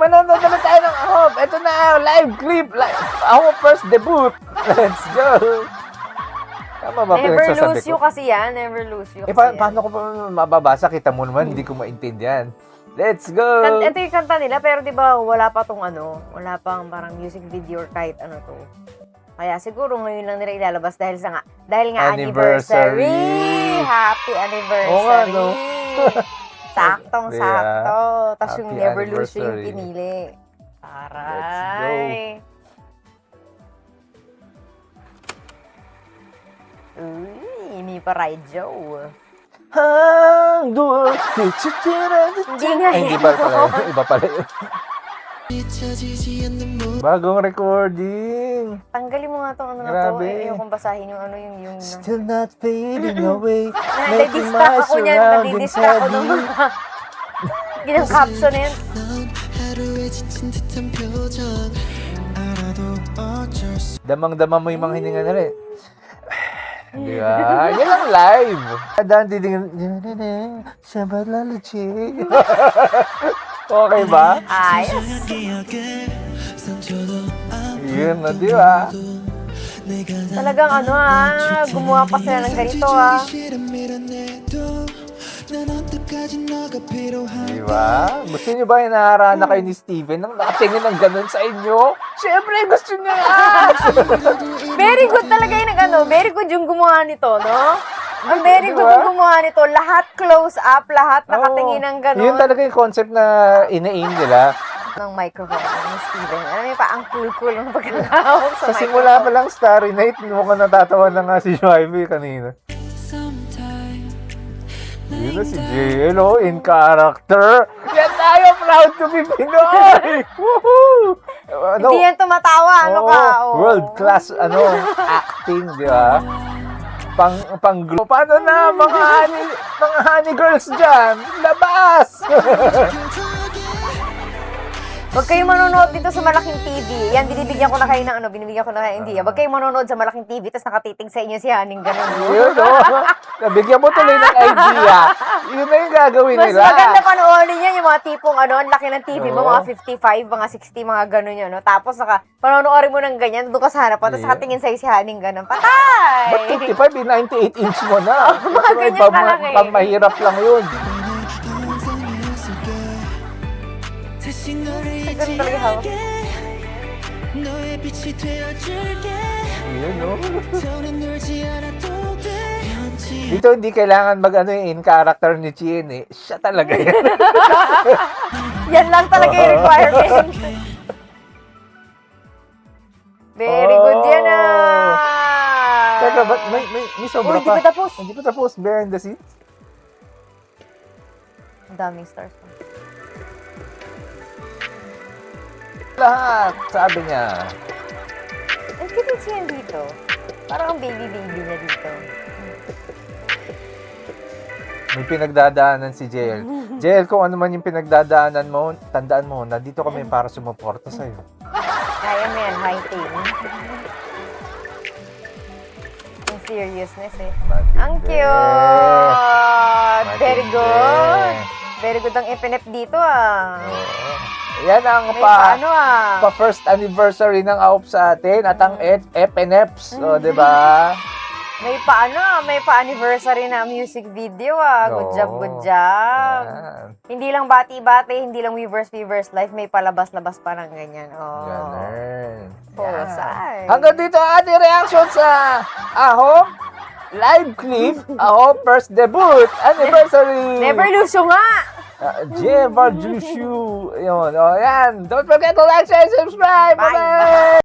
manonood naman tayo ng Ahop. Ito na, live clip. Ahop first debut. Let's go. Tama ba Never pinagsasabi lose you ko? kasi yan. Never lose you kasi Paano ko pa mababasa? Kita mo naman, hindi ko maintindihan. Let's go! Ito yung kanta nila, pero di ba wala pa tong wala pang parang music video or kahit ano to. Kaya siguro ngayon lang nila ilalabas dahil nga anniversary! Happy anniversary! Oo nga, no? Saktong-sakto. Tapos yung Happy Never Lose You yung anniversary. pinili. Let's go. Aray! Uy, hindi pa ride Joe. Hanggang Hindi nga Ay, hindi yun. ba pala yun? Iba pala yun. Bagong recording. Tanggalin mo nga itong ano na to. Grabe. Ayokong basahin yung Still not fading away. Nadidistract ako niyan. Nadidistract ako ng mga ginang caption na yan. Damang-dama mo yung mga hininga na rin. Di ba? Yan ang live. Daan titingin. Sabat lalachi. Okay ba? Ayos. Yun na, di ba? Talagang gumawa pa sila ng ganito Di ba? Gusto nyo ba yung naharana kayo ni Steven nang nakatingin ng ganun sa inyo? Siyempre, gusto niya yan! Very good talaga yung very good yung gumawa nito, no? Ang very good yung gumawa nito. Lahat close up, lahat nakatingin ng ganun. Yun talaga yung concept na ina-aim nila. Ng microphone ni Steven. Alam mo pa, ang cool-cool ng pagkakahawak sa Sa simula pa microphone. lang Starry Night, mukhang natatawa na nga si Joyby kanina. Yun na si JL, in character. Yan tayo, proud to be Pinoy! Woohoo! Hindi yan tumatawa, World class, acting, di ba? Pang-glow. Paano na, mga honey girls dyan? Labas! Huwag kayong manonood dito sa malaking TV. Yan, binibigyan ko na kayo ng binibigyan ko na kayo ng idea. Huwag kayong manonood sa malaking TV, tapos nakatiting sa inyo si Haning ganun. Yun, nabigyan mo tuloy ng idea. Yun na yung gagawin Mas nila. maganda panoorin yan, yung mga tipong ang laki ng TV mo, Oo. mga 55, mga 60, mga ganun yun. No? Tapos panonoorin mo ng ganyan, doon ka sa harapan, tapos nakatingin sa'yo si Haning ganun. Patay! Ba't 55, 98 inch mo na? mga ganyan kalaki. Pang mahirap lang yun. Ganun talaga hawak. Yun, no? Dito hindi kailangan in character ni Chien eh. Siya talaga yan. Yan lang talaga yung requirement. Very good yan Teka, ba't may sobra Uy, hindi pa tapos. Hindi pa tapos. Behind the scenes. Ang daming stars. Lahat, sabi niya. Ang cute siya dito. Parang ang baby-baby niya dito. May pinagdadaanan si JL. JL, kung ano man yung pinagdadaanan mo, tandaan mo, nandito kami para sumuporta sa'yo. Kaya mo yan, fighting. Ang seriousness eh. Ang cute! Very good! Very good ang ipinep dito Oo. Yan ang May paano pa first anniversary ng AOP sa atin at ang FNEPs, di ba? May pa-anniversary na music video Good job, good job. Yan. Hindi lang bati-bati, hindi lang Weverse Life, may palabas-labas pa ng ganyan. Ganun. Pusay. Hanggang dito ang ating reaction sa AOP live clip, AOP first debut anniversary. Never lose you nga! Jevar Jushu. Yun. Yan. Don't forget to like, share, subscribe. Bye. Bye-bye.